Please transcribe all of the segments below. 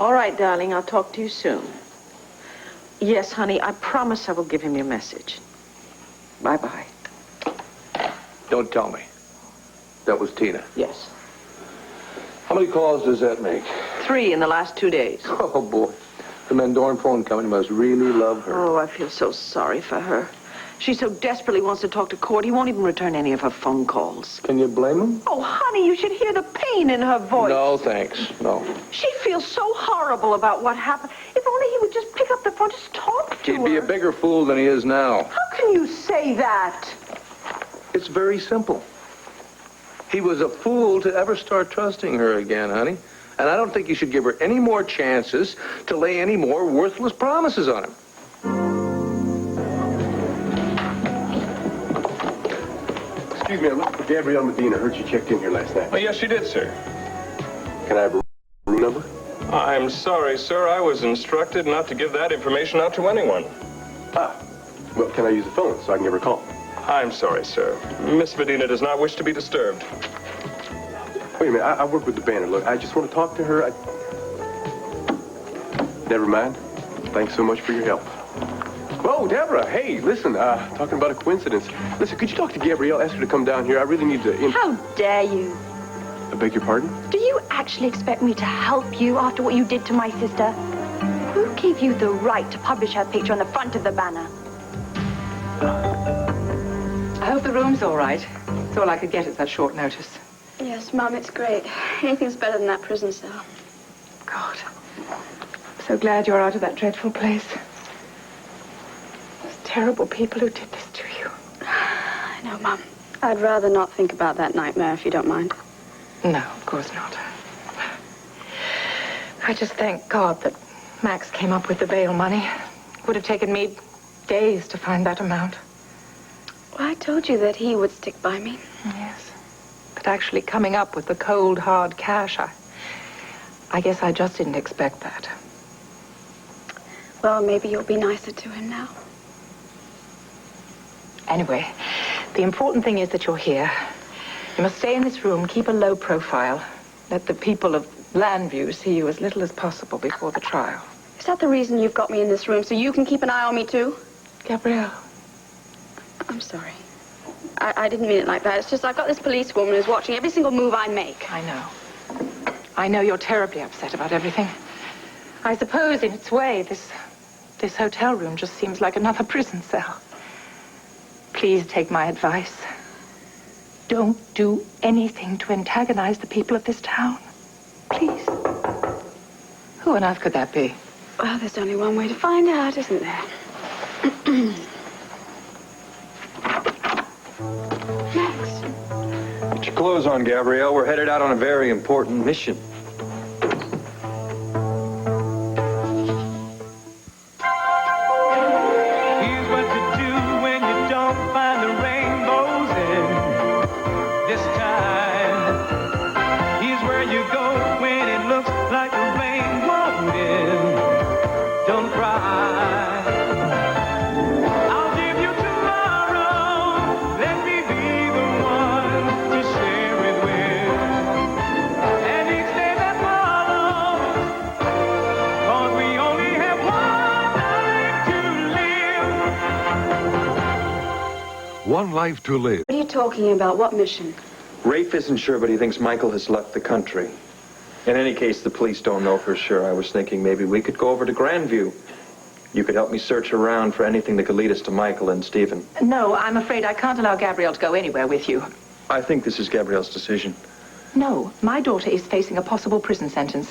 All right, darling, I'll talk to you soon. Yes, honey, I promise I will give him your message. Bye-bye. Don't tell me. That was Tina. Yes. How many calls does that make? 3 in the last 2 days. Oh, boy. The Mendoran phone company must really love her. Oh, I feel so sorry for her. She so desperately wants to talk to Court, he won't even return any of her phone calls. Can you blame him? Oh, honey, you should hear the pain in her voice. No, thanks. No. She feels so horrible about what happened. If only he would just pick up the phone, just talk to her. He'd be a bigger fool than he is now. How can you say that? It's very simple. He was a fool to ever start trusting her again, honey. And I don't think you should give her any more chances to lay any more worthless promises on him. Excuse me, I'm looking for Gabrielle Medina. Heard she checked in here last night. Oh, yes, she did, sir. Can I have a room number? I'm sorry, sir. I was instructed not to give that information out to anyone. Ah. Well, can I use the phone so I can give her a call? I'm sorry, sir. Miss Medina does not wish to be disturbed. Wait a minute. I work with the banner. Look, I just want to talk to her. Never mind. Thanks so much for your help. Whoa, Deborah. Hey, listen, talking about a coincidence. Listen, could you talk to Gabrielle? Ask her to come down here. I really need to... How dare you? I beg your pardon? Do you actually expect me to help you after what you did to my sister? Who gave you the right to publish her picture on the front of the banner? I hope the room's all right. It's all I could get at that short notice. Yes, Mum, it's great. Anything's better than that prison cell. God. I'm so glad you're out of that dreadful place. Those terrible people who did this to you. I know, Mum. I'd rather not think about that nightmare, if you don't mind. No, of course not. I just thank God that Max came up with the bail money. It would have taken me days to find that amount. Well, I told you that he would stick by me. Yes. But actually coming up with the cold, hard cash, I guess I just didn't expect that. Well, maybe you'll be nicer to him now. Anyway, the important thing is that you're here. You must stay in this room, keep a low profile. Let the people of Landview see you as little as possible before the trial. Is that the reason you've got me in this room, so you can keep an eye on me, too? Gabrielle. I'm sorry. I didn't mean it like that. It's just I've got this policewoman who's watching every single move I make. I know. I know you're terribly upset about everything. I suppose, in its way, this hotel room just seems like another prison cell. Please take my advice. Don't do anything to antagonize the people of this town. Please. Who on earth could that be? Well, there's only one way to find out, isn't there? Max. Put your clothes on, Gabrielle. We're headed out on a very important mission. One life to live. What are you talking about? What mission? Rafe isn't sure, but he thinks Michael has left the country. In any case, the police don't know for sure. I was thinking maybe we could go over to Grandview. You could help me search around for anything that could lead us to Michael and Stephen. No, I'm afraid I can't allow Gabrielle to go anywhere with you. I think this is Gabrielle's decision. No, my daughter is facing a possible prison sentence.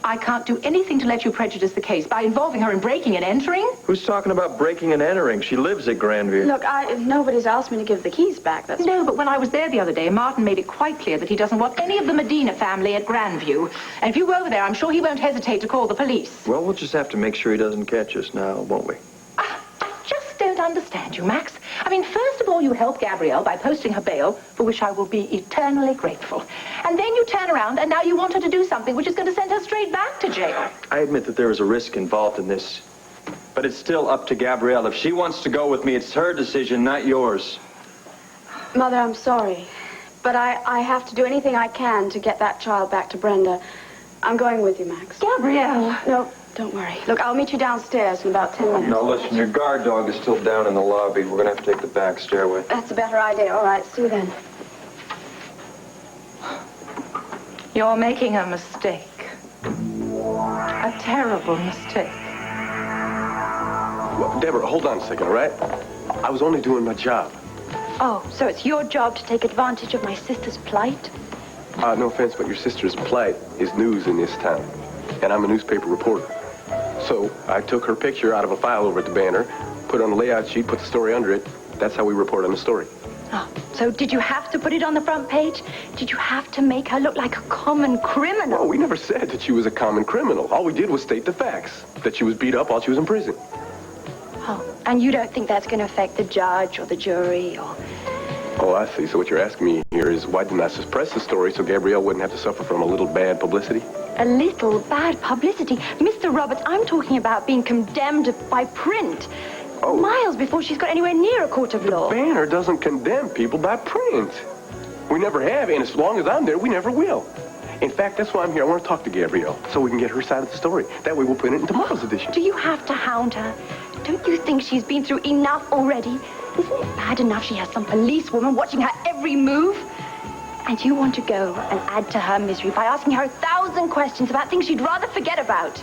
I can't do anything to let you prejudice the case by involving her in breaking and entering. Who's talking about breaking and entering? She lives at Grandview. Look, nobody's asked me to give the keys back. That's No, but when I was there the other day, Martin made it quite clear that he doesn't want any of the Medina family at Grandview. And if you go over there, I'm sure he won't hesitate to call the police. Well, we'll just have to make sure he doesn't catch us now, won't we? I just don't understand you, Max. I mean, first of all, you help Gabrielle by posting her bail, for which I will be eternally grateful. And then you turn around, and now you want her to do something which is going to send her straight back to jail. I admit that there is a risk involved in this. But it's still up to Gabrielle. If she wants to go with me, it's her decision, not yours. Mother, I'm sorry. But I have to do anything I can to get that child back to Brenda. I'm going with you, Max. Gabrielle! No, don't worry. Look, I'll meet you downstairs in about 10 minutes. Now listen, your guard dog is still down in the lobby. We're gonna have to take the back stairway. That's a better idea. All right, see you then. You're making a mistake. A terrible mistake. Well, Deborah, hold on a second, all right? I was only doing my job. Oh, so it's your job to take advantage of my sister's plight? No offense, but your sister's plight is news in this town. And I'm a newspaper reporter. So I took her picture out of a file over at the Banner, put it on a layout sheet, put the story under it. That's how we report on the story. Oh, so did you have to put it on the front page? Did you have to make her look like a common criminal? No, we never said that she was a common criminal. All we did was state the facts. That she was beat up while she was in prison. Oh, and you don't think that's going to affect the judge or the jury or... Oh, I see. So what you're asking me here is why didn't I suppress the story so Gabrielle wouldn't have to suffer from a little bad publicity? A little bad publicity? Mr. Roberts, I'm talking about being condemned by print. Oh. Miles before she's got anywhere near a court of law. Banner doesn't condemn people by print. We never have, and as long as I'm there, we never will. In fact, that's why I'm here. I want to talk to Gabrielle so we can get her side of the story. That way we'll put it in tomorrow's edition. Do you have to hound her? Don't you think she's been through enough already? Isn't it bad enough she has some policewoman watching her every move? And you want to go and add to her misery by asking her 1,000 questions about things she'd rather forget about.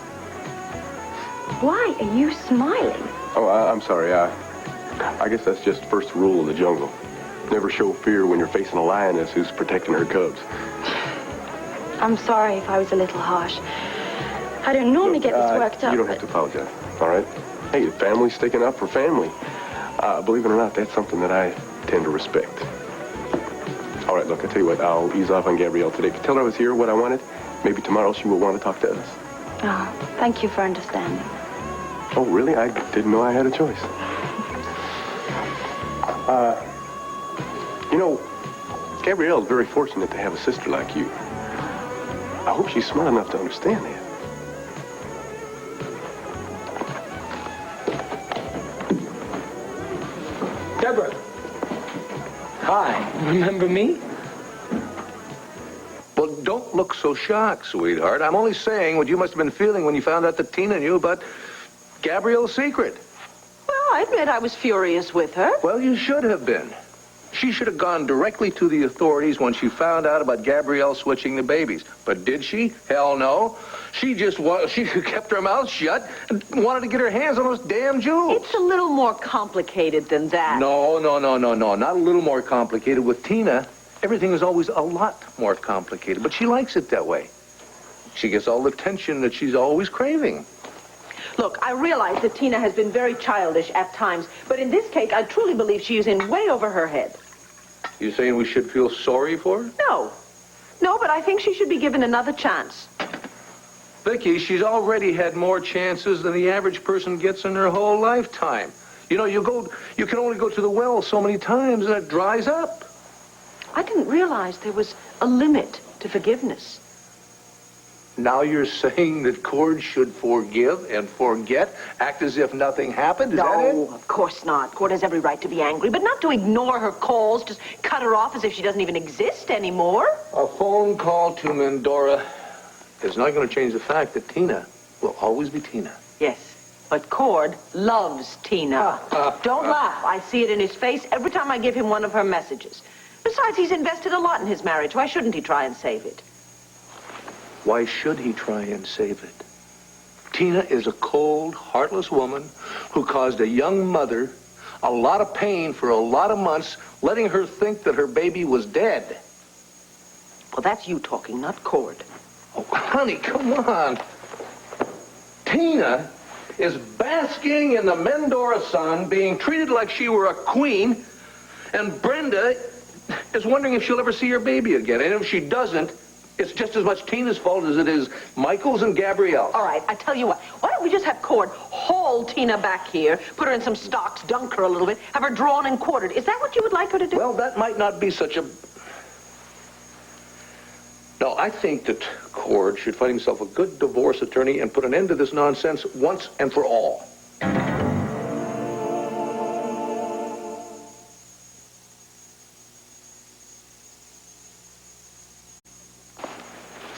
Why are you smiling? Oh, I'm sorry. I guess that's just first rule of the jungle. Never show fear when you're facing a lioness who's protecting her cubs. I'm sorry if I was a little harsh. I don't normally get this worked up. You don't have to apologize, all right? Hey, family's sticking up for family. Believe it or not, that's something that I tend to respect. All right, look, I tell you what, I'll ease off on Gabrielle today. Tell her I was here, what I wanted. Maybe tomorrow she will want to talk to us. Oh, thank you for understanding. Oh, really? I didn't know I had a choice. You know, Gabrielle's very fortunate to have a sister like you. I hope she's smart enough to understand that. Deborah. Hi. Remember me? Well, don't look so shocked, sweetheart. I'm only saying what you must have been feeling when you found out that Tina knew about Gabrielle's secret. Well, I admit I was furious with her. Well, you should have been. She should have gone directly to the authorities when she found out about Gabrielle switching the babies. But did she? Hell no. She kept her mouth shut and wanted to get her hands on those damn jewels. It's a little more complicated than that. No. Not a little more complicated. With Tina, everything is always a lot more complicated. But she likes it that way. She gets all the attention that she's always craving. Look, I realize that Tina has been very childish at times, but in this case, I truly believe she is in way over her head. You saying we should feel sorry for her? No, but I think she should be given another chance. Vicky, she's already had more chances than the average person gets in their whole lifetime. You know, you can only go to the well so many times and it dries up. I didn't realize there was a limit to forgiveness. Now you're saying that Cord should forgive and forget, act as if nothing happened? Is that it? No, of course not. Cord has every right to be angry, but not to ignore her calls, just cut her off as if she doesn't even exist anymore. A phone call to Mendora is not going to change the fact that Tina will always be Tina. Yes, but Cord loves Tina. Don't laugh. I see it in his face every time I give him one of her messages. Besides, he's invested a lot in his marriage. Why shouldn't he try and save it? Why should he try and save it? Tina is a cold, heartless woman who caused a young mother a lot of pain for a lot of months, letting her think that her baby was dead. Well, that's you talking, not Cord. Oh, honey, come on. Tina is basking in the Mendora sun, being treated like she were a queen, and Brenda is wondering if she'll ever see her baby again. And if she doesn't, it's just as much Tina's fault as it is Michael's and Gabrielle's. All right, I tell you what. Why don't we just have Cord haul Tina back here, put her in some stocks, dunk her a little bit, have her drawn and quartered? Is that what you would like her to do? Well, that might not be such a... No, I think that Cord should find himself a good divorce attorney and put an end to this nonsense once and for all.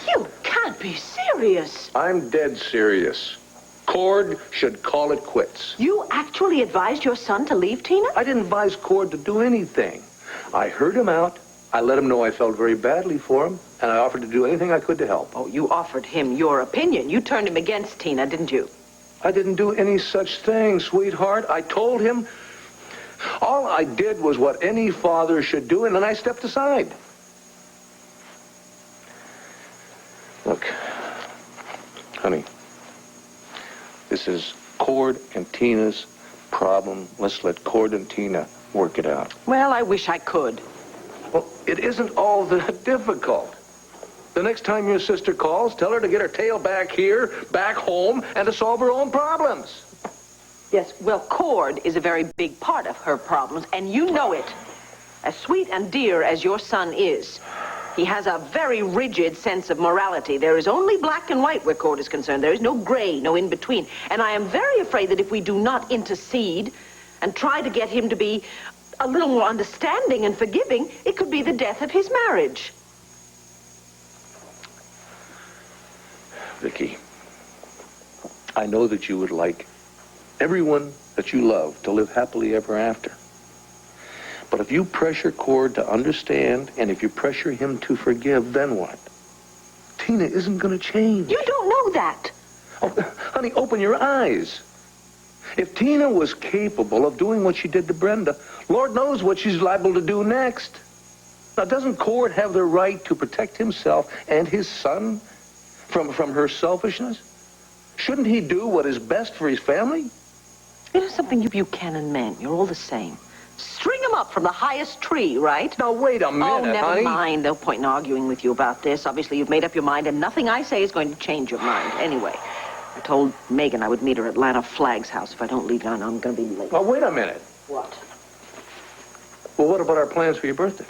You can't be serious. I'm dead serious. Cord should call it quits. You actually advised your son to leave Tina? I didn't advise Cord to do anything. I heard him out. I let him know I felt very badly for him, and I offered to do anything I could to help. Oh, you offered him your opinion. You turned him against Tina, didn't you? I didn't do any such thing, sweetheart. I told him all I did was what any father should do, and then I stepped aside. Look, honey, this is Cord and Tina's problem. Let's let Cord and Tina work it out. Well, I wish I could. Well, it isn't all that difficult. The next time your sister calls, tell her to get her tail back here, back home, and to solve her own problems. Yes, well, Cord is a very big part of her problems, and you know it. As sweet and dear as your son is, he has a very rigid sense of morality. There is only black and white where Cord is concerned. There is no gray, no in-between. And I am very afraid that if we do not intercede and try to get him to be a little more understanding and forgiving, it could be the death of his marriage. Vicky, I know that you would like everyone that you love to live happily ever after. But if you pressure Cord to understand, and if you pressure him to forgive, then what? Tina isn't going to change. You don't know that. Oh, honey, open your eyes. If Tina was capable of doing what she did to Brenda, Lord knows what she's liable to do next. Now, doesn't Cord have the right to protect himself and his son from her selfishness? Shouldn't he do what is best for his family? You know something, you Buchanan men, you're all the same. String them up from the highest tree, right? Now, wait a minute, Oh, never honey. mind. No point in arguing with you about this. Obviously, you've made up your mind, and nothing I say is going to change your mind. Anyway, I told Megan I would meet her at Atlanta Flag's house. If I don't leave now, I'm going to be late. Now, wait a minute. What? Well, what about our plans for your birthday?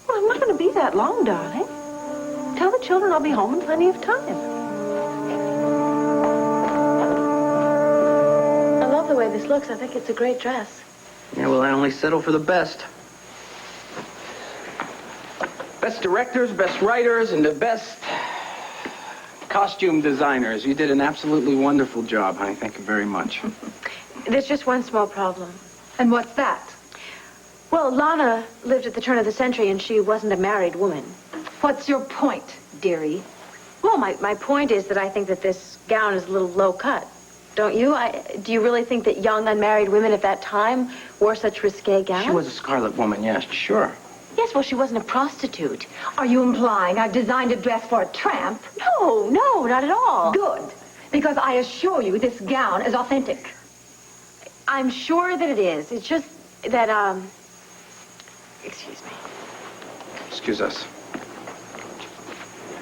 Well, I'm not going to be that long, darling. Tell the children I'll be home in plenty of time. I love the way this looks. I think it's a great dress. Yeah, well, I only settle for the best. Best directors, best writers, and the best costume designers. You did an absolutely wonderful job, honey. Thank you very much. There's just one small problem. And what's that? Well, Lana lived at the turn of the century, and she wasn't a married woman. What's your point, dearie? Well, my point is that I think that this gown is a little low cut. Don't you? Do you really think that young unmarried women at that time wore such risque gowns? She was a scarlet woman, yes, sure. Yes, well, she wasn't a prostitute. Are you implying I've designed a dress for a tramp? No, not at all. Good. Because I assure you this gown is authentic. I'm sure that it is. It's just that, excuse me. Excuse us.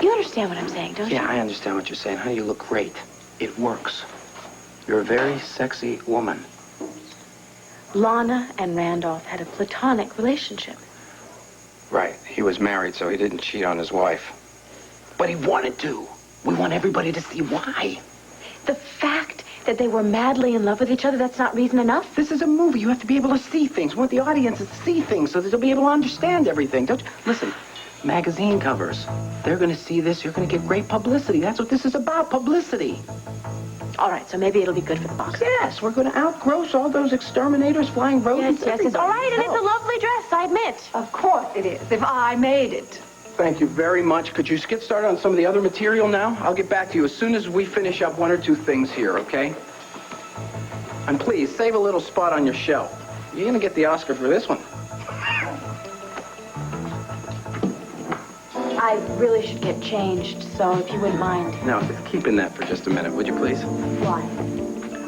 You understand what I'm saying, don't you? Yeah, I understand what you're saying. Honey, you look great. It works. You're a very sexy woman. Lana and Randolph had a platonic relationship. Right. He was married, so he didn't cheat on his wife. But he wanted to. We want everybody to see why. The fact that they were madly in love with each other, that's not reason enough? This is a movie. You have to be able to see things. We want the audiences to see things so that they'll be able to understand everything. Don't you? Listen, magazine covers. They're going to see this. You're going to get great publicity. That's what this is about, publicity. All right, so maybe it'll be good for the box. Yes, we're going to outgross all those exterminators flying rodents. Yes. everybody. All right, and it's a lovely dress, I admit. Of course it is, if I made it. Thank you very much. Could you get started on some of the other material now? I'll get back to you as soon as we finish up one or two things here, okay? And please, save a little spot on your shelf. You're going to get the Oscar for this one. I really should get changed, so if you wouldn't mind. Now, keep in that for just a minute, would you please? Why?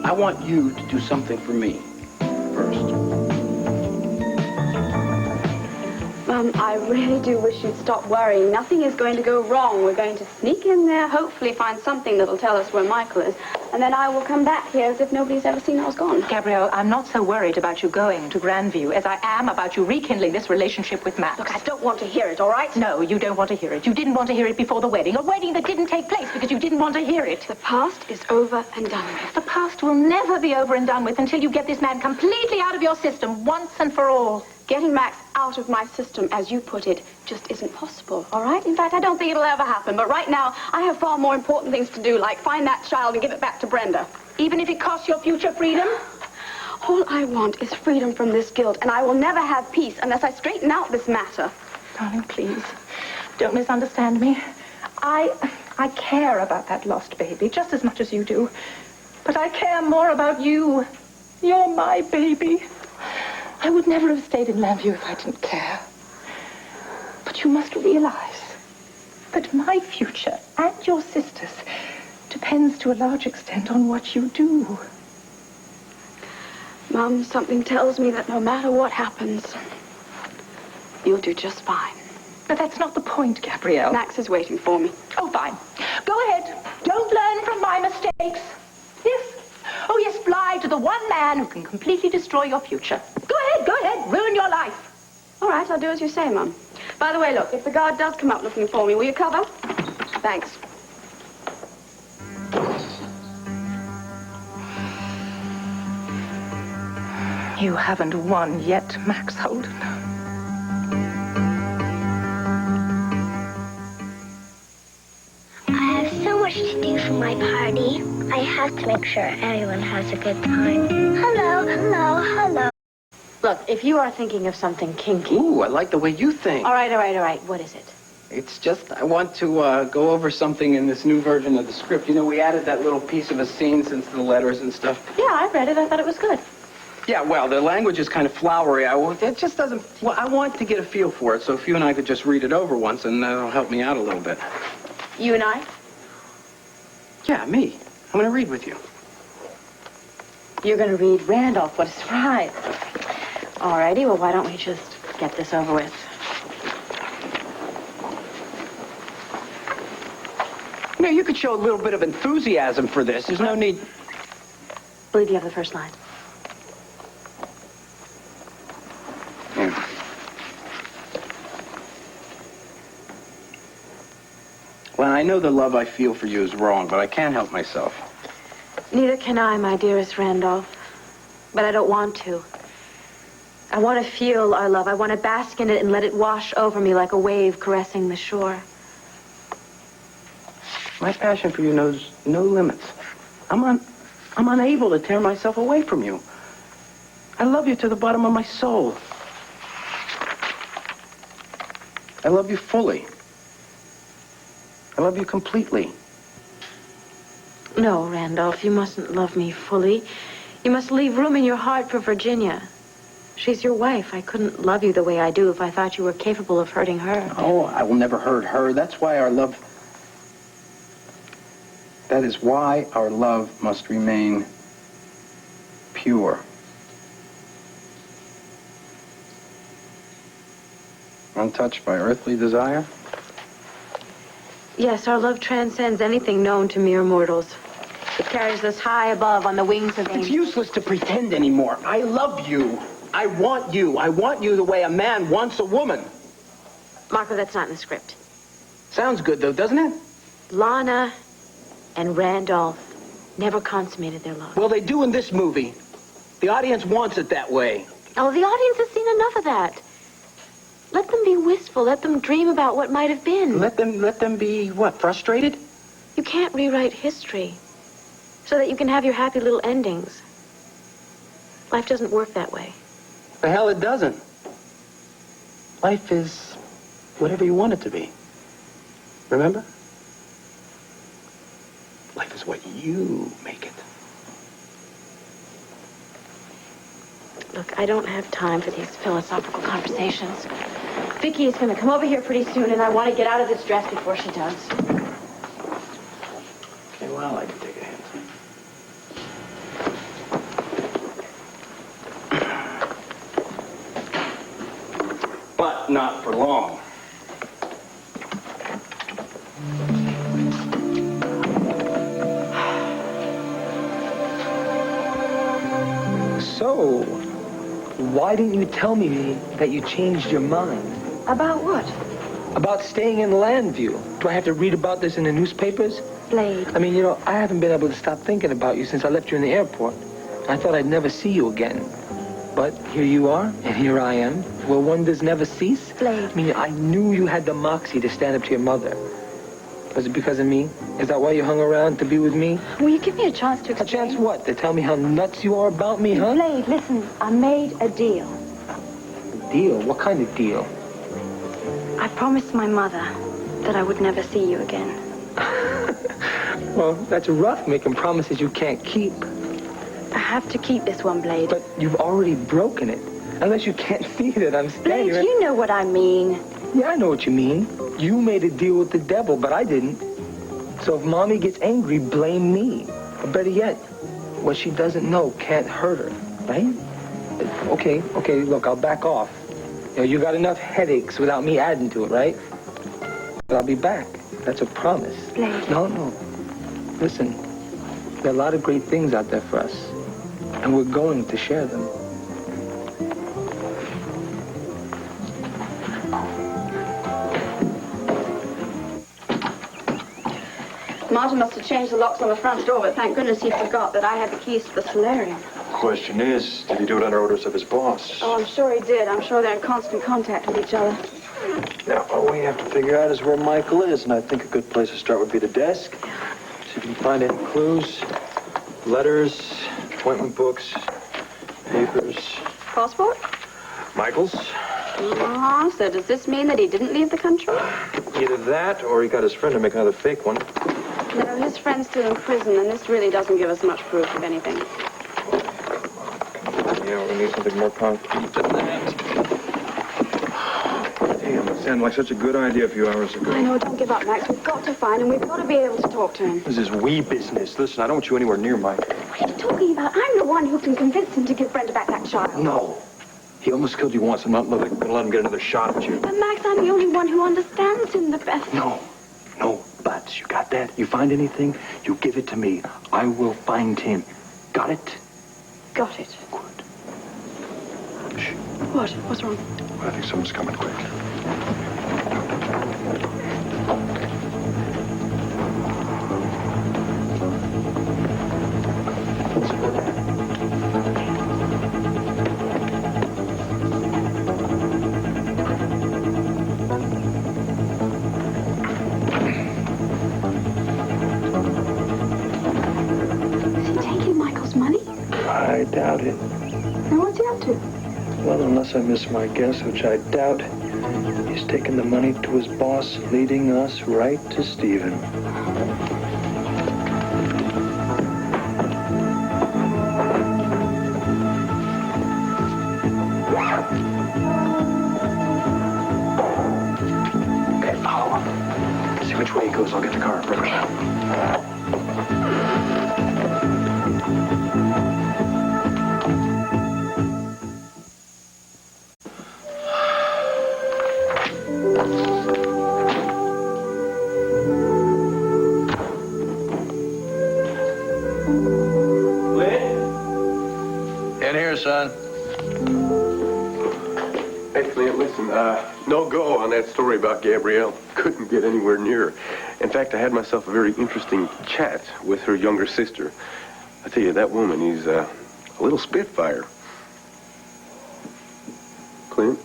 I want you to do something for me first. Mum, I really do wish you'd stop worrying. Nothing is going to go wrong. We're going to sneak in there, hopefully find something that'll tell us where Michael is, and then I will come back here as if nobody's ever seen I was gone. Gabrielle, I'm not so worried about you going to Grandview as I am about you rekindling this relationship with Max. Look, I don't want to hear it, all right? No, you don't want to hear it. You didn't want to hear it before the wedding. A wedding that didn't take place because you didn't want to hear it. The past is over and done with. The past will never be over and done with until you get this man completely out of your system once and for all. Getting Max out of my system, as you put it, just isn't possible, all right? In fact, I don't think it'll ever happen. But right now, I have far more important things to do, like find that child and give it back to Brenda. Even if it costs your future freedom? All I want is freedom from this guilt, and I will never have peace unless I straighten out this matter. Darling, please, don't misunderstand me. I care about that lost baby just as much as you do. But I care more about you. You're my baby. I would never have stayed in Llanview if I didn't care. But you must realize that my future and your sister's depends to a large extent on what you do. Mom, something tells me that no matter what happens, you'll do just fine. But that's not the point, Gabrielle. Max is waiting for me. Oh, fine. Go ahead. Don't learn from my mistakes. Yes. Oh, yes, fly to the one man who can completely destroy your future. Go ahead, ruin your life. All right, I'll do as you say, Mum. By the way, look, if the guard does come up looking for me, will you cover? Thanks. You haven't won yet, Max Holden. I have so much to do for my party. I have to make sure everyone has a good time. Hello, hello, hello. Look, if you are thinking of something kinky... Ooh, I like the way you think. All right. What is it? It's just, I want to go over something in this new version of the script. You know, we added that little piece of a scene since the letters and stuff. Yeah, I read it. I thought it was good. Yeah, well, the language is kind of flowery. It just doesn't... Well, I want to get a feel for it, so if you and I could just read it over once, and that'll help me out a little bit. You and I? Yeah, me. I'm going to read with you. You're going to read Randolph. What a surprise. All righty, well, why don't we just get this over with? You know, you could show a little bit of enthusiasm for this. There's no need... I believe you have the first line. Yeah. Well, I know the love I feel for you is wrong, but I can't help myself. Neither can I, my dearest Randolph. But I don't want to. I want to feel our love. I want to bask in it and let it wash over me like a wave caressing the shore. My passion for you knows no limits. I'm unable to tear myself away from you. I love you to the bottom of my soul. I love you fully. I love you completely. No, Randolph, you mustn't love me fully. You must leave room in your heart for Virginia. She's your wife. I couldn't love you the way I do if I thought you were capable of hurting her. Oh, I will never hurt her. That's why our love... That is why our love must remain pure. Untouched by earthly desire? Yes, our love transcends anything known to mere mortals. It carries us high above on the wings of It's angels. useless to pretend anymore. I love you. I want you. I want you the way a man wants a woman. Marco, that's not in the script. Sounds good, though, doesn't it? Lana and Randolph never consummated their love. Well, they do in this movie. The audience wants it that way. Oh, the audience has seen enough of that. Let them be wistful. Let them dream about what might have been. Let them be, what, frustrated? You can't rewrite history so that you can have your happy little endings. Life doesn't work that way. The hell it doesn't. Life is whatever you want it to be. Remember? Life is what you make it. Look, I don't have time for these philosophical conversations. Vicky is going to come over here pretty soon, and I want to get out of this dress before she does. Okay, well, I can take a hint. But not for long. So, why didn't you tell me that you changed your mind? About what? About staying in Llanview. Do I have to read about this in the newspapers? Blade. I mean, you know, I haven't been able to stop thinking about you since I left you in the airport. I thought I'd never see you again. But here you are, and here I am. Well, wonders never cease. Blade. I mean, I knew you had the moxie to stand up to your mother. Was it because of me? Is that why you hung around to be with me? Will you give me a chance to A explain? chance what? To tell me how nuts you are about me, huh? Blade, listen, I made a deal. Deal? What kind of deal? I promised my mother that I would never see you again. Well, that's rough, making promises you can't keep. I have to keep this one, Blade. But you've already broken it. Unless you can't see that I'm standing Blade, right... you know what I mean. Yeah, I know what you mean. You made a deal with the devil, but I didn't. So if Mommy gets angry, blame me. Or better yet, what she doesn't know can't hurt her, right? Okay, look, I'll back off. You know, you got enough headaches without me adding to it, right? But I'll be back. That's a promise. Blade. No. Listen, there are a lot of great things out there for us, and we're going to share them. Martin must have changed the locks on the front door, but thank goodness he forgot that I had the keys to the solarium. Question is, did he do it under orders of his boss? Oh, I'm sure he did. I'm sure they're in constant contact with each other. Now, all we have to figure out is where Michael is, and I think a good place to start would be the desk. See if you can find any clues, letters, appointment books, papers. Passport? Michael's? Oh, so does this mean that he didn't leave the country? Either that, or he got his friend to make another fake one. No, his friend's still in prison, and this really doesn't give us much proof of anything. Yeah, we need something more concrete than that. Damn, it sounded like such a good idea a few hours ago. I know, don't give up, Max. We've got to find him. We've got to be able to talk to him. This is wee business. Listen, I don't want you anywhere near Mike. What are you talking about? I'm the one who can convince him to give Brenda back that child. No. He almost killed you once. I'm not going to let him get another shot at you. But, Max, I'm the only one who understands him the best. No buts. You got that? You find anything, you give it to me. I will find him. Got it? Got it. Good. Shh. What? What's wrong? Well, I think someone's coming quick. I doubt it. Now, what's he up to? Well, unless I miss my guess, which I doubt, he's taking the money to his boss, leading us right to Stephen. Okay, follow him. See which way he goes. I'll get the car first. Son. Hey, Clint, listen, no go on that story about Gabrielle. Couldn't get anywhere near her. In fact, I had myself a very interesting chat with her younger sister. I tell you, that woman is a little spitfire. Clint?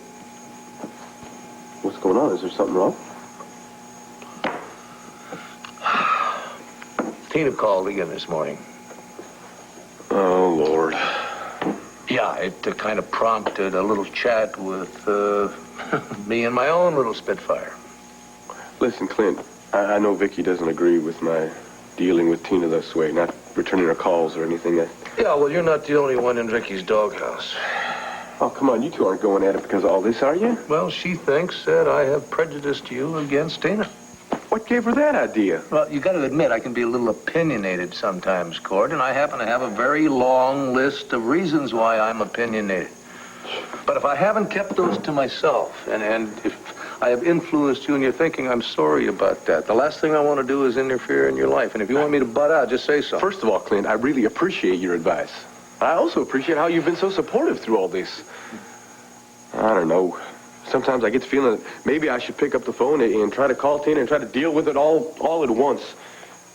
What's going on? Is there something wrong? Tina called again this morning. Oh, Lord. Yeah, it kind of prompted a little chat with me and my own little spitfire. Listen, Clint, I know Vicky doesn't agree with my dealing with Tina this way, not returning her calls or anything. Yeah, well, you're not the only one in Vicky's doghouse. Oh, come on, you two aren't going at it because of all this, are you? Well, she thinks that I have prejudiced you against Tina. What gave her that idea? Well, you got to admit, I can be a little opinionated sometimes, Cord, and I happen to have a very long list of reasons why I'm opinionated. But if I haven't kept those to myself, and if I have influenced you in your thinking, I'm sorry about that. The last thing I want to do is interfere in your life, and if you want me to butt out, just say so. First of all, Clint, I really appreciate your advice. I also appreciate how you've been so supportive through all this. I don't know. Sometimes I get the feeling that maybe I should pick up the phone and try to call Tina and try to deal with it all at once.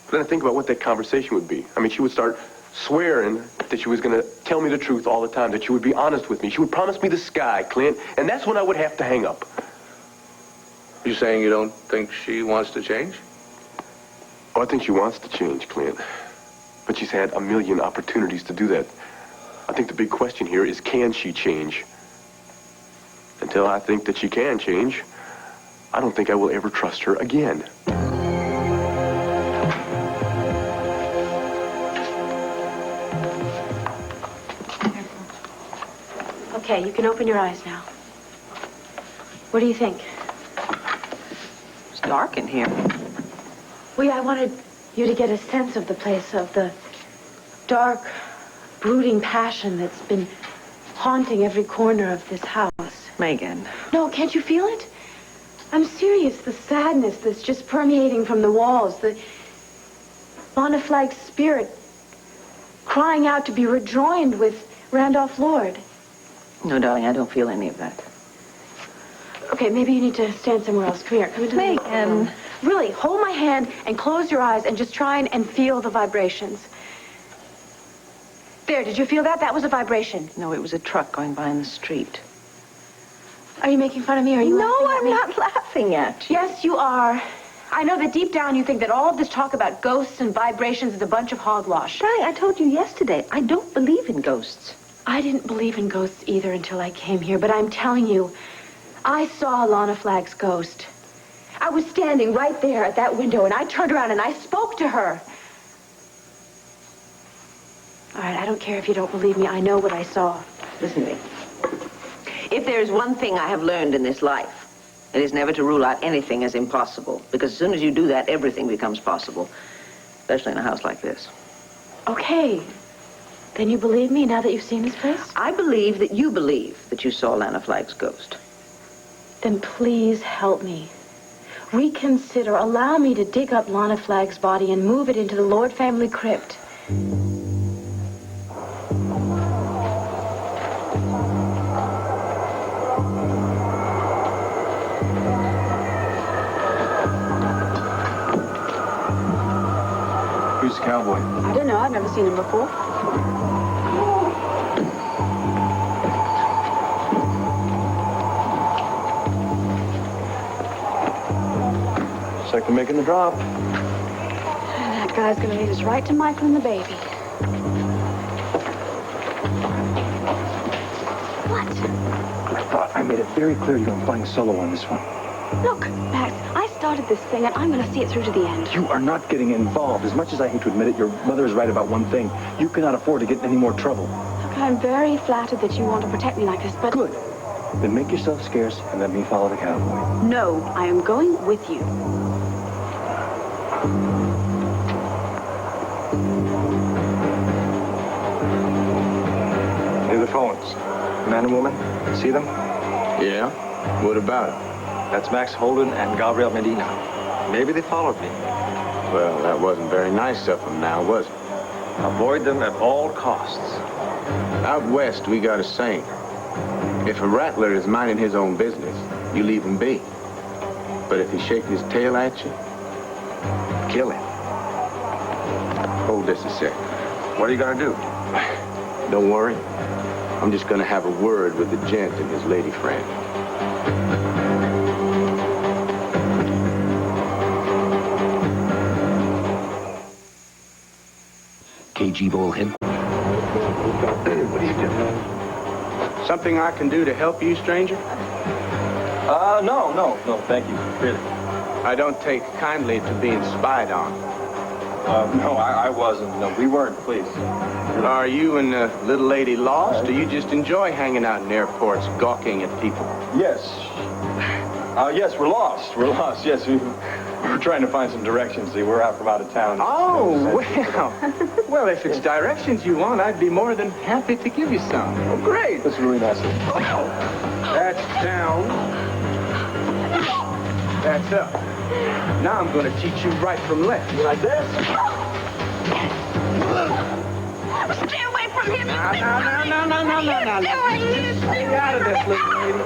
But then I think about what that conversation would be. I mean, she would start swearing that she was going to tell me the truth all the time, that she would be honest with me. She would promise me the sky, Clint, and that's when I would have to hang up. You saying you don't think she wants to change? Oh, I think she wants to change, Clint. But she's had a million opportunities to do that. I think the big question here is, can she change? Until I think that she can change, I don't think I will ever trust her again. Okay, you can open your eyes now. What do you think? It's dark in here. Well, I wanted you to get a sense of the place, of the dark, brooding passion that's been haunting every corner of this house. Megan. No, can't you feel it? I'm serious. The sadness that's just permeating from the walls. The Lana Flagg's spirit crying out to be rejoined with Randolph Lord. No, darling, I don't feel any of that. Okay, maybe you need to stand somewhere else. Come here. Come into the Megan. Really, hold my hand and close your eyes and just try and feel the vibrations. There, did you feel that? That was a vibration. No, it was a truck going by in the street. Are you making fun of me? Or are you No, laughing at I'm me? not laughing at you. Yes, you are. I know that deep down you think that all of this talk about ghosts and vibrations is a bunch of hogwash. Darling, I told you yesterday, I don't believe in ghosts. I didn't believe in ghosts either until I came here, but I'm telling you, I saw Lana Flagg's ghost. I was standing right there at that window, and I turned around and I spoke to her. All right, I don't care if you don't believe me. I know what I saw. Listen to me. If there's one thing I have learned in this life, it is never to rule out anything as impossible. Because as soon as you do that, everything becomes possible. Especially in a house like this. Okay. Then you believe me now that you've seen this place? I believe that you believe that you saw Lana Flagg's ghost. Then please help me. Reconsider. Allow me to dig up Lana Flagg's body and move it into the Lord family crypt. Who's the cowboy? I don't know. I've never seen him before. Looks like they're making the drop. That guy's going to lead us right to Michael and the baby. What? I thought I made it very clear you're flying solo on this one. Look, Max, I started this thing, and I'm going to see it through to the end. You are not getting involved. As much as I hate to admit it, your mother is right about one thing. You cannot afford to get in any more trouble. Look, I'm very flattered that you want to protect me like this, but... Good. Then make yourself scarce and let me follow the cowboy. No, I am going with you. Near the phones. Man and woman, see them? Yeah? What about it? That's Max Holden and Gabriel Medina. Maybe they followed me. Well, that wasn't very nice of them now, was it? Avoid them at all costs. Out west, we got a saying. If a rattler is minding his own business, you leave him be. But if he's shaking his tail at you, kill him. Hold this a sec. What are you going to do? Don't worry. I'm just going to have a word with the gent and his lady friend. KG Bullhead. What are you doing? Something I can do to help you, stranger? No, thank you, really. I don't take kindly to being spied on. No, I wasn't. No, we weren't, please. Are you and the little lady lost, or you just enjoy hanging out in airports, gawking at people? Yes. Yes, we're lost. We're lost, yes. We're trying to find some directions. See, we're out from out of town. Oh, well. Well, if it's directions you want, I'd be more than happy to give you some. Oh, great. That's really nice of you. That's down. That's up. Now I'm going to teach you right from left. Like this? Stay away from him! No. Stay out of this, little lady.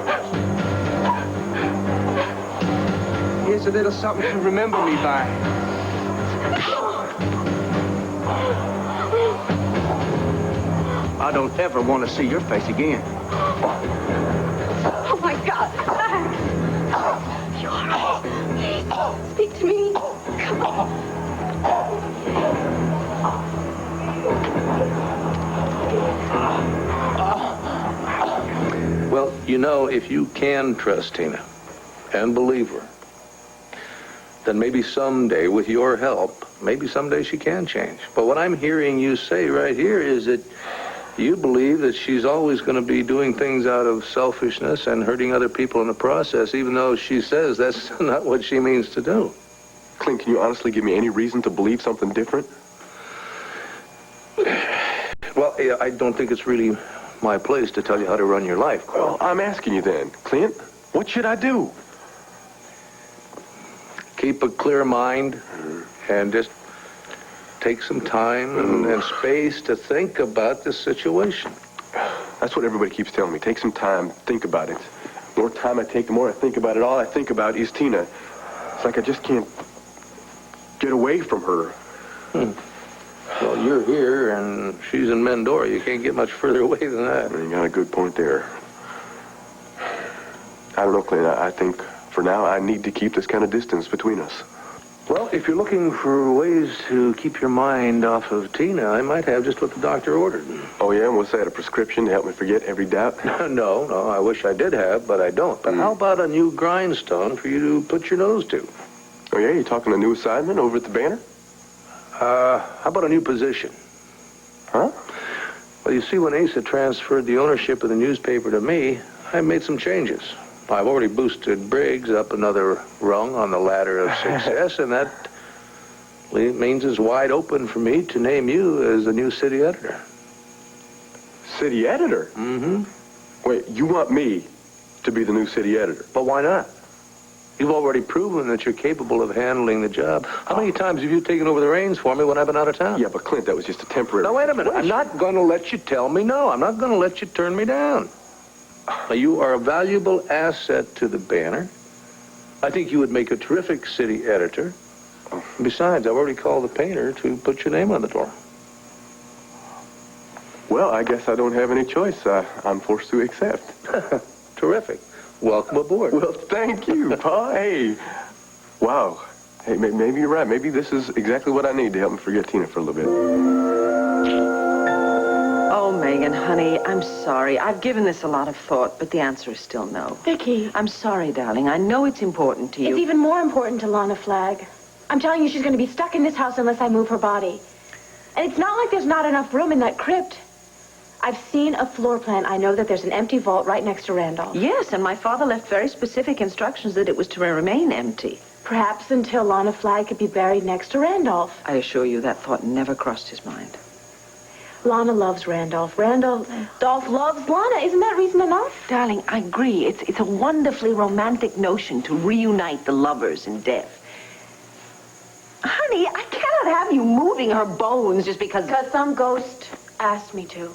Here's a little something to remember me by. I don't ever want to see your face again. Oh, my God. Max. You all right? Please, speak to me. Come on. Well, you know, if you can trust Tina and believe her, then maybe someday, with your help, maybe someday she can change. But what I'm hearing you say right here is that you believe that she's always going to be doing things out of selfishness and hurting other people in the process, even though she says that's not what she means to do. Clint, can you honestly give me any reason to believe something different? Well, I don't think it's really my place to tell you how to run your life, Carl. Well, I'm asking you then, Clint, what should I do? Keep a clear mind and just take some time and space to think about this situation. That's what everybody keeps telling me. Take some time, think about it. The more time I take, the more I think about it. All I think about is Tina. It's like I just can't get away from her. Well, you're here and she's in Mendora. You can't get much further away than that. You got a good point there. I don't know, Clint. I think for now I need to keep this kind of distance between us. Well, if you're looking for ways to keep your mind off of Tina, I might have just what the doctor ordered. Oh, yeah? And was that a prescription to help me forget every doubt? No, I wish I did have, but I don't. But how about a new grindstone for you to put your nose to? Oh, yeah? You talking a new assignment over at the Banner? How about a new position? Huh? Well, you see, when Asa transferred the ownership of the newspaper to me, I made some changes. I've already boosted Briggs up another rung on the ladder of success, and that means it's wide open for me to name you as the new city editor. City editor? Mm-hmm. Wait, you want me to be the new city editor? But why not? You've already proven that you're capable of handling the job. How many times have you taken over the reins for me when I've been out of town? Yeah, but Clint, that was just a temporary... Now, wait a minute. I'm not going to let you tell me no. I'm not going to let you turn me down. Now, you are a valuable asset to the Banner. I think you would make a terrific city editor. Besides, I've already called the painter to put your name on the door. Well, I guess I don't have any choice. I'm forced to accept. Terrific. Welcome aboard. Well, thank you, Pa. Hey, wow. Hey, maybe you're right. Maybe this is exactly what I need to help me forget Tina for a little bit. Oh, Megan, honey, I'm sorry. I've given this a lot of thought, but the answer is still no. Vicki. I'm sorry, darling. I know it's important to you. It's even more important to Lana Flagg. I'm telling you, she's going to be stuck in this house unless I move her body. And it's not like there's not enough room in that crypt. I've seen a floor plan. I know that there's an empty vault right next to Randolph. Yes, and my father left very specific instructions that it was to remain empty. Perhaps until Lana Flagg could be buried next to Randolph. I assure you that thought never crossed his mind. Lana loves Randolph. Randolph loves Lana. Isn't that reason enough? Darling, I agree. It's a wonderfully romantic notion to reunite the lovers in death. Honey, I cannot have you moving her bones just because... Because some ghost asked me to.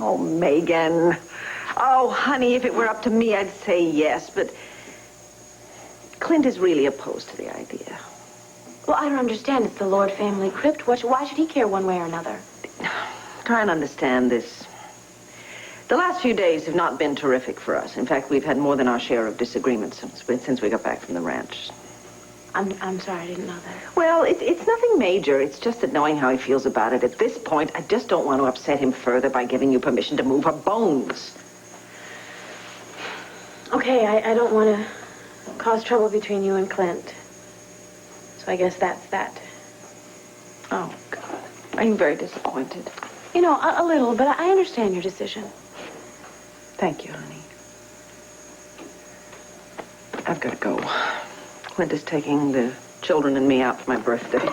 Oh, Megan. Oh, honey, if it were up to me, I'd say yes, but Clint is really opposed to the idea. Well, I don't understand. It's the Lord family crypt. Why should he care one way or another? Try and understand this. The last few days have not been terrific for us. In fact, we've had more than our share of disagreements since we got back from the ranch. I'm sorry, I didn't know that. Well, it's nothing major. It's just that knowing how he feels about it at this point, I just don't want to upset him further by giving you permission to move her bones. Okay, I don't want to cause trouble between you and Clint. So I guess that's that. Oh, God. Are you very disappointed? You know, a little, but I understand your decision. Thank you, honey. I've got to go. Clint is taking the children and me out for my birthday.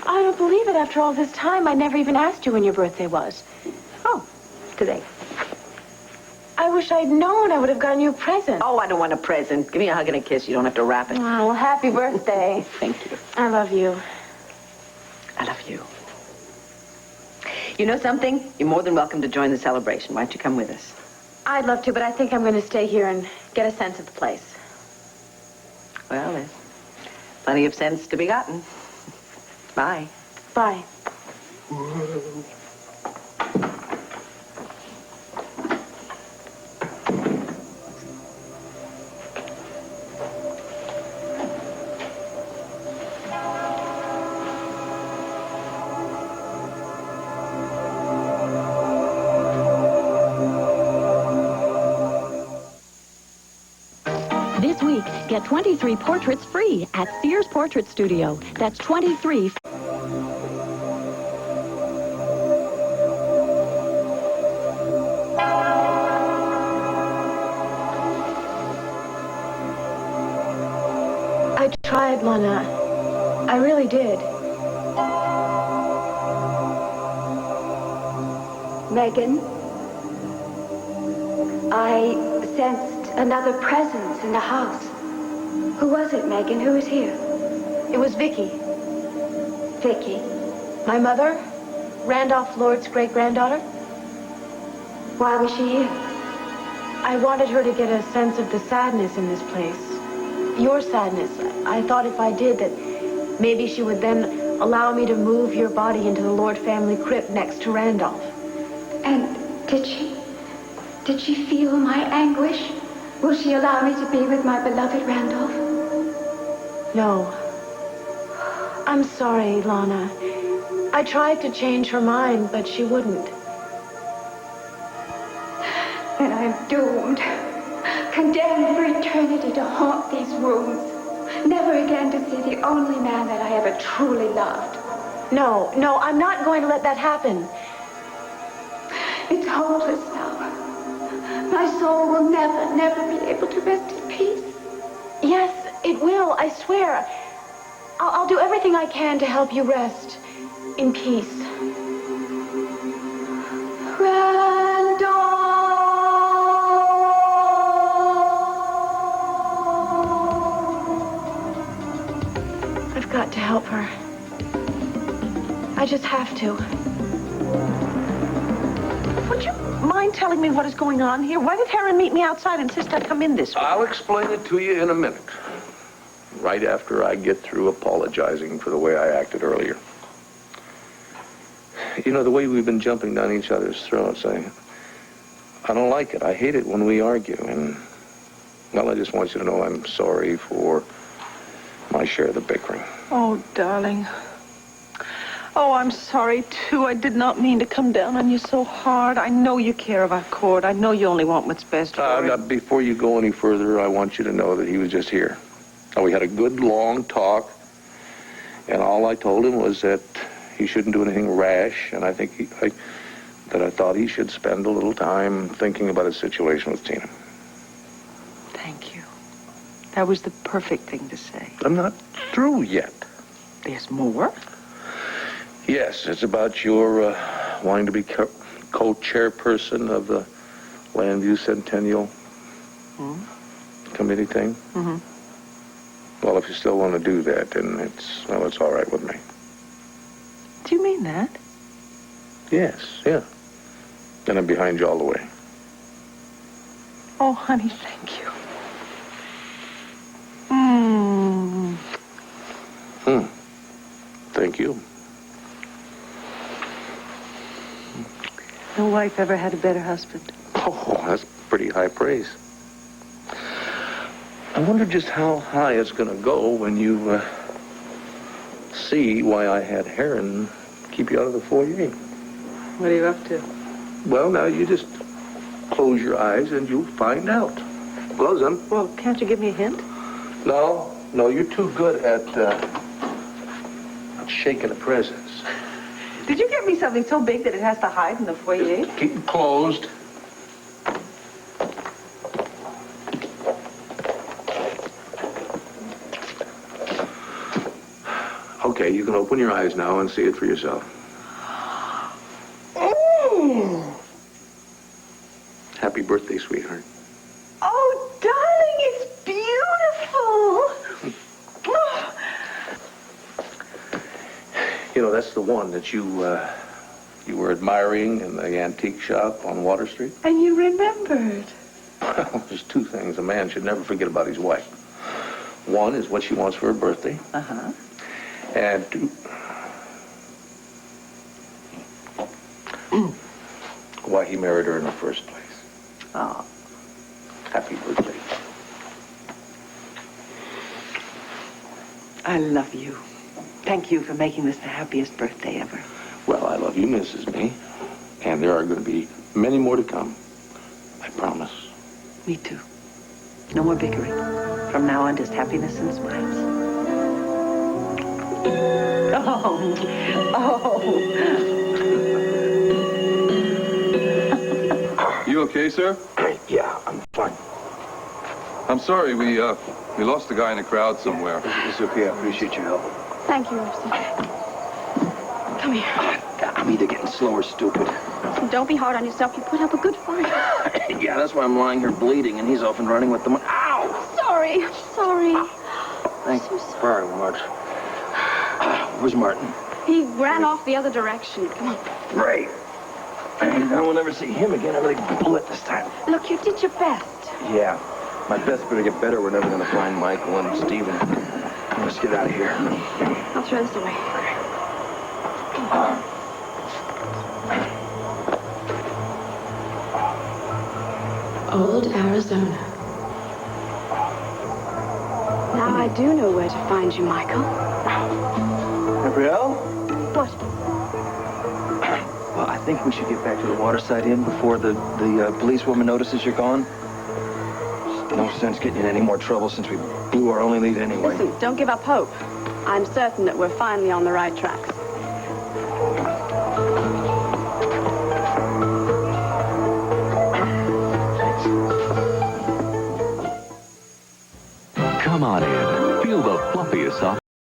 I don't believe it. After all this time, I never even asked you when your birthday was. Oh, today. I wish I'd known. I would have gotten you a present. Oh, I don't want a present. Give me a hug and a kiss. You don't have to wrap it. Oh, well, happy birthday. Thank you. I love you. I love you. You know something? You're more than welcome to join the celebration. Why don't you come with us? I'd love to, but I think I'm going to stay here and get a sense of the place. Well, there's plenty of sense to be gotten. Bye. Bye. This week, get 23 portraits free at Sears Portrait Studio. That's 23. I tried, Lana. I really did. Megan, I sensed another presence in the house. Who was it, Megan? Who was here? It was Vicky. Vicky. My mother, Randolph Lord's great-granddaughter. Why was she here? I wanted her to get a sense of the sadness in this place. Your sadness. I thought if I did that maybe she would then allow me to move your body into the Lord family crypt next to Randolph. And did she? Did she feel my anguish? Will she allow me to be with my beloved Randolph? No. I'm sorry, Lana. I tried to change her mind, but she wouldn't. Then I'm doomed. Condemned for eternity to haunt these rooms. Never again to see the only man that I ever truly loved. No, I'm not going to let that happen. It's hopeless now. My soul will never be able to rest in peace. Yes, it will, I swear. I'll do everything I can to help you rest in peace. I've got to help her. I just have to. Would you mind telling me what is going on here? Why did Heron meet me outside and insist I come in this way? I'll explain it to you in a minute. Right after I get through apologizing for the way I acted earlier. You know, the way we've been jumping down each other's throats, I don't like it. I hate it when we argue. And, well, I just want you to know I'm sorry for my share of the bickering. Oh, darling. Oh, I'm sorry, too. I did not mean to come down on you so hard. I know you care about Cord. I know you only want what's best for him. Now, before you go any further, I want you to know that he was just here. Now, we had a good, long talk, and all I told him was that he shouldn't do anything rash, and I think I thought he should spend a little time thinking about his situation with Tina. Thank you. That was the perfect thing to say. I'm not through yet. There's more? Yes, it's about your wanting to be co-chairperson of the Landview Centennial Committee thing. Mm-hmm. Well, if you still want to do that, then it's all right with me. Do you mean that? Yes, yeah. And I'm behind you all the way. Oh, honey, thank you. Thank you. No wife ever had a better husband. Oh, that's pretty high praise. I wonder just how high it's going to go when you see why I had Heron keep you out of the foyer. What are you up to? Well, now you just close your eyes and you'll find out. Close them. Well, can't you give me a hint? No, you're too good at shaking a presence. Did you get me something so big that it has to hide in the foyer? Just keep it closed. Okay, you can open your eyes now and see it for yourself. Happy birthday, sweetheart. Oh, darling, it's beautiful. You know, that's the one that you were admiring in the antique shop on Water Street. And you remembered. Well, there's two things a man should never forget about his wife. One is what she wants for her birthday. Uh-huh. And two... why he married her in the first place. Oh, happy birthday. I love you. Thank you for making this the happiest birthday ever. Well, I love you, Mrs. Me. And there are going to be many more to come. I promise. Me too. No more bickering. From now on, just happiness and smiles. Oh. You okay, sir? Yeah, I'm fine. I'm sorry, we lost the guy in the crowd somewhere. It's okay. I appreciate your help. Thank you, Mercy. Come here. I'm either getting slow or stupid. Don't be hard on yourself. You put up a good fight. Yeah, that's why I'm lying here bleeding, and he's off and running with the... Ow! Sorry. Sorry. Thank you very much. Where's Martin? He ran off the other direction. Come on. Great. I will never see him again. I really blew it this time. Look, you did your best. Yeah. My best better get better. We're never going to find Michael and Stephen. Let's get out of here. I'll throw this away. Old Arizona. Now I do know where to find you, Michael. Gabrielle? What? Well, I think we should get back to the Waterside Inn before the policewoman notices you're gone. There's no sense getting in any more trouble since we blew our only lead anyway. Listen, don't give up hope. I'm certain that we're finally on the right tracks.